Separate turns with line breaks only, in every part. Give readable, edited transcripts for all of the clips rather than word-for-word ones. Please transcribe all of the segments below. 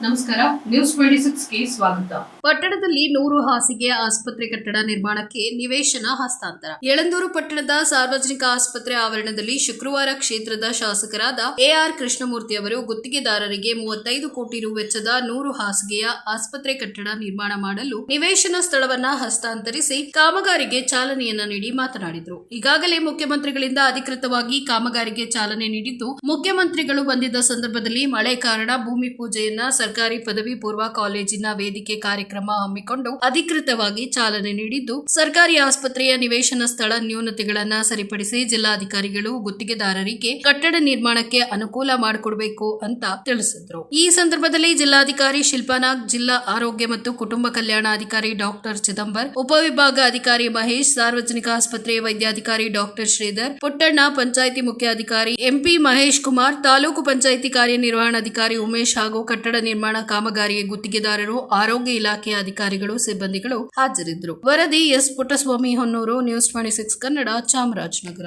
ನಮಸ್ಕಾರ, ನ್ಯೂಸ್ 26ಗೆ ಸ್ವಾಗತ. ಪಟ್ಟಣದಲ್ಲಿ 100 ಹಾಸಿಗೆ ಆಸ್ಪತ್ರೆ ಕಟ್ಟಡ ನಿರ್ಮಾಣಕ್ಕೆ ನಿವೇಶನ ಹಸ್ತಾಂತರ. ಯಳಂದೂರು ಪಟ್ಟಣದ ಸಾರ್ವಜನಿಕ ಆಸ್ಪತ್ರೆ ಆವರಣದಲ್ಲಿ ಶುಕ್ರವಾರ ಕ್ಷೇತ್ರದ ಶಾಸಕರಾದ ಎಆರ್ ಕೃಷ್ಣಮೂರ್ತಿ ಅವರು ಗುತ್ತಿಗೆದಾರರಿಗೆ 35 ಕೋಟಿ ರು ವೆಚ್ಚದ 100 ಹಾಸಿಗೆಯ ಆಸ್ಪತ್ರೆ ಕಟ್ಟಡ ನಿರ್ಮಾಣ ಮಾಡಲು ನಿವೇಶನ ಸ್ಥಳವನ್ನ ಹಸ್ತಾಂತರಿಸಿ ಕಾಮಗಾರಿಗೆ ಚಾಲನೆಯನ್ನ ನೀಡಿ ಮಾತನಾಡಿದರು. ಈಗಾಗಲೇ ಮುಖ್ಯಮಂತ್ರಿಗಳಿಂದ ಅಧಿಕೃತವಾಗಿ ಕಾಮಗಾರಿಗೆ ಚಾಲನೆ ನೀಡಿದ್ದು, ಮುಖ್ಯಮಂತ್ರಿಗಳು ಬಂದಿದ್ದ ಸಂದರ್ಭದಲ್ಲಿ ಮಳೆ ಕಾರಣ ಭೂಮಿ ಪೂಜೆಯನ್ನ ಸರ್ಕಾರಿ ಪದವಿ ಪೂರ್ವ ಕಾಲೇಜಿನ ವೇದಿಕೆ ಕಾರ್ಯಕ್ರಮ ಹಮ್ಮಿಕೊಂಡು ಅಧಿಕೃತವಾಗಿ ಚಾಲನೆ ನೀಡಿದ್ದು, ಸರ್ಕಾರಿ ಆಸ್ಪತ್ರೆಯ ನಿವೇಶನ ಸ್ಥಳ ನ್ಯೂನತೆಗಳನ್ನು ಸರಿಪಡಿಸಿ ಜಿಲ್ಲಾಧಿಕಾರಿಗಳು ಗುತ್ತಿಗೆದಾರರಿಗೆ ಕಟ್ಟಡ ನಿರ್ಮಾಣಕ್ಕೆ ಅನುಕೂಲ ಮಾಡಿಕೊಡಬೇಕು ಅಂತ ತಿಳಿಸಿದ್ರು. ಈ ಸಂದರ್ಭದಲ್ಲಿ ಜಿಲ್ಲಾಧಿಕಾರಿ ಶಿಲ್ಪಾನಾಗ್, ಜಿಲ್ಲಾ ಆರೋಗ್ಯ ಮತ್ತು ಕುಟುಂಬ ಕಲ್ಯಾಣಾಧಿಕಾರಿ ಡಾಕ್ಟರ್ ಚಿದಂಬರ್, ಉಪವಿಭಾಗ ಅಧಿಕಾರಿ ಮಹೇಶ್, ಸಾರ್ವಜನಿಕ ಆಸ್ಪತ್ರೆ ವೈದ್ಯಾಧಿಕಾರಿ ಡಾಕ್ಟರ್ ಶ್ರೀಧರ್, ಪುಟ್ಟಣ್ಣ, ಪಂಚಾಯಿತಿ ಮುಖ್ಯಾಧಿಕಾರಿ ಎಂಪಿ ಮಹೇಶ್ ಕುಮಾರ್, ತಾಲೂಕು ಪಂಚಾಯಿತಿ ಕಾರ್ಯನಿರ್ವಹಣಾಧಿಕಾರಿ ಉಮೇಶ್ ಹಾಗೂ ಕಟ್ಟಡ ನಿರ್ಮಾಣ ಕಾಮಗಾರಿಯ ಗುತ್ತಿಗೆದಾರರು, ಆರೋಗ್ಯ ಇಲಾಖೆಯ ಅಧಿಕಾರಿಗಳು, ಸಿಬ್ಬಂದಿಗಳು ಹಾಜರಿದ್ದರು. ವರದಿ ಎಸ್ ಪುಟ್ಟಸ್ವಾಮಿ, ಹೊನ್ನೂರು, ನ್ಯೂಸ್ 26 ಕನ್ನಡ, ಚಾಮರಾಜನಗರ.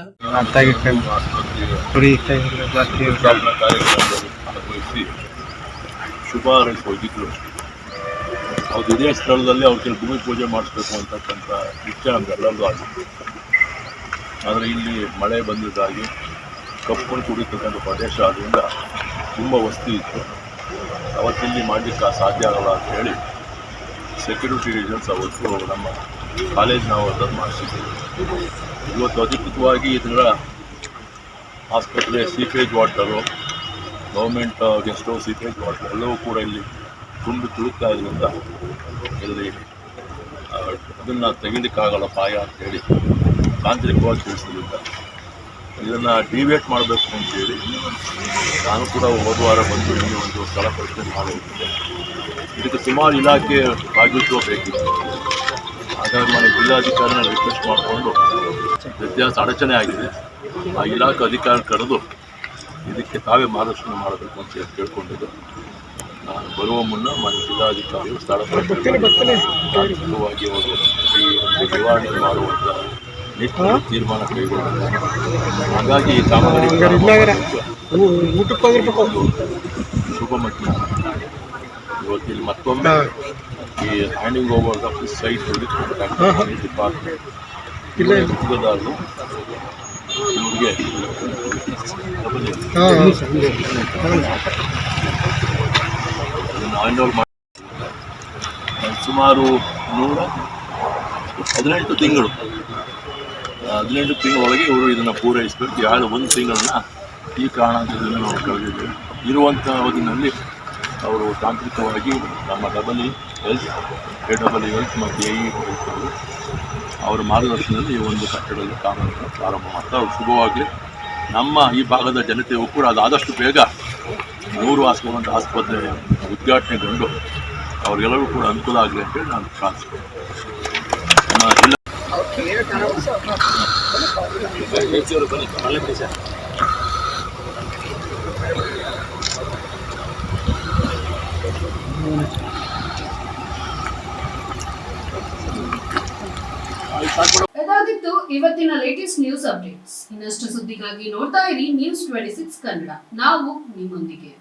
ಶುಭ ಹಾರೈಸಿದ್ರು. ಅವ್ರು ಇದೇ ಸ್ಥಳದಲ್ಲಿ ಅವ್ರಿಗೆ ಭೂಮಿ ಪೂಜೆ ಮಾಡಿಸ್ಬೇಕು ಅಂತಕ್ಕಂಥ ಇಚ್ಛೆ ನಮಗೆಲ್ಲರಿಗೂ ಆಗಿತ್ತು. ಆದರೆ ಇಲ್ಲಿ ಮಳೆ ಬಂದಿದ್ದಾಗಿ ಕಪ್ಪು ಕುಡಿತಕ್ಕಂಥ ಪ್ರದೇಶ ಆದ್ದರಿಂದ ತುಂಬ ವಸ್ತಿ ಇತ್ತು. ಅವತ್ತಿಲ್ಲಿ ಮಾಡಲಿಕ್ಕೆ ಸಾಧ್ಯ ಆಗಲ್ಲ ಅಂತ ಹೇಳಿ ಸೆಕ್ಯೂರಿಟಿ ರೀಸನ್ಸ್ ಅವತ್ತು ನಮ್ಮ ಕಾಲೇಜ್ ನಾವು ಅದನ್ನು ಮಾಡಿಸಿದ್ದೀವಿ. ಇವತ್ತು ಅಧಿಕೃತವಾಗಿ ಇದರ ಆಸ್ಪತ್ರೆ seepage water, government guest house seepage water ಎಲ್ಲವೂ ಕೂಡ ಇಲ್ಲಿ ತುಂಬಿ ತುಳುಕ್ತಾ ಇದರಿಂದ ಇಲ್ಲಿ ಅದನ್ನು ತೆಗಿಲಿಕ್ಕಾಗಲ್ಲ ಪಾಯ ಅಂತೇಳಿ ತಾಂತ್ರಿಕವಾಗಿ ತಿಳಿಸಿದ್ರಿಂದ ಇದನ್ನು ಡಿವೇಟ್ ಮಾಡಬೇಕು ಅಂತೇಳಿ ನಾನು ಕೂಡ ಹೋದ ವಾರ ಬಂದು ಇಲ್ಲಿ ಒಂದು ಸ್ಥಳ ಪರಿಶೀಲನೆ ಮಾಡಿದ್ದೆ. ಇದಕ್ಕೆ ಸುಮಾರು ಇಲಾಖೆ ಭಾಗವಹಿಸುವ ಬೇಕಿತ್ತು. ಹಾಗಾಗಿ ನಾನು ಜಿಲ್ಲಾಧಿಕಾರಿನ ರಿಕ್ವೆಸ್ಟ್ ಮಾಡಿಕೊಂಡು ವ್ಯತ್ಯಾಸ ಅಡಚಣೆ ಆಗಿದೆ, ಆ ಇಲಾಖೆ ಅಧಿಕಾರಿ ಕರೆದು ಇದಕ್ಕೆ ತಾವೇ ಮಾರ್ಗದರ್ಶನ ಮಾಡಬೇಕು ಅಂತ ಕೇಳ್ಕೊಂಡಿದ್ದು. ನಾನು ಬರುವ ಮುನ್ನ ಮನೆ ಜಿಲ್ಲಾಧಿಕಾರಿಗಳು ಸ್ಥಳ ತಾಂತ್ರಿಕವಾಗಿ ಅವರು ಈ ಒಂದು ನಿವಾರಣೆ ಮಾಡುವಂಥ ನಿಶ್ಚಿತ ತೀರ್ಮಾನ ಕೈಗೊಂಡಿದ್ದಾರೆ. ಹಾಗಾಗಿ ಈ ಕಾಮಗಾರಿ ಶುಭ ಮಟ್ಟಿನ ಇವತ್ತಿಲ್ಲಿ ಮತ್ತೊಮ್ಮೆ ಈ handing over of this site department ಗುತ್ತಿಗೆದಾರರು ಇವರಿಗೆ ಸುಮಾರು 118 ತಿಂಗಳೊಳಗೆ ಇವರು ಇದನ್ನು ಪೂರೈಸಬೇಕು. ಯಾರು ಒಂದು ತಿಂಗಳನ್ನ ಈ ಕಾರಣದಿಂದ ನಾವು ಕಳೆದಿದ್ದೇವೆ. ಇರುವಂಥ ಅವಧಿನಲ್ಲಿ ಅವರು ತಾಂತ್ರಿಕವಾಗಿ ನಮ್ಮ ಡಬಲ್ ಹೆಲ್ತ್ ಮತ್ತು ಎ ಹೆಲ್ತ್ ಅವರ ಮಾರ್ಗದರ್ಶನದಲ್ಲಿ ಈ ಒಂದು ಕಟ್ಟಡದ ಕಾಮಗಾರಿಯನ್ನು ಪ್ರಾರಂಭ ಮಾಡ್ತಾರೆ. ಅವರು ಶುಭವಾಗಲಿ. ನಮ್ಮ ಈ ಭಾಗದ ಜನತೆಯೂ ಕೂಡ ಅದಾದಷ್ಟು ಬೇಗ 100 ಹಾಸಿಗೆಯುವಂಥ ಆಸ್ಪತ್ರೆ ಉದ್ಘಾಟನೆಗೊಂಡು ಅವ್ರಿಗೆಲ್ಲರೂ ಕೂಡ ಅನುಕೂಲ ಆಗಲಿ ಅಂತೇಳಿ ನಾನು ಪ್ರಾರ್ಥಿಸ್ತೇನೆ. ನಮ್ಮ ಜಿಲ್ಲಾ
ಇದಾಗಿತ್ತು ಇವತ್ತಿನ ಲೇಟೆಸ್ಟ್ ನ್ಯೂಸ್ ಅಪ್ಡೇಟ್ಸ್. ಇನ್ನಷ್ಟು ಸುದ್ದಿಗಾಗಿ ನೋಡ್ತಾ ಇರಿ ನ್ಯೂಸ್ 26 ಕನ್ನಡ. ನಾವು ನಿಮ್ಮೊಂದಿಗೆ.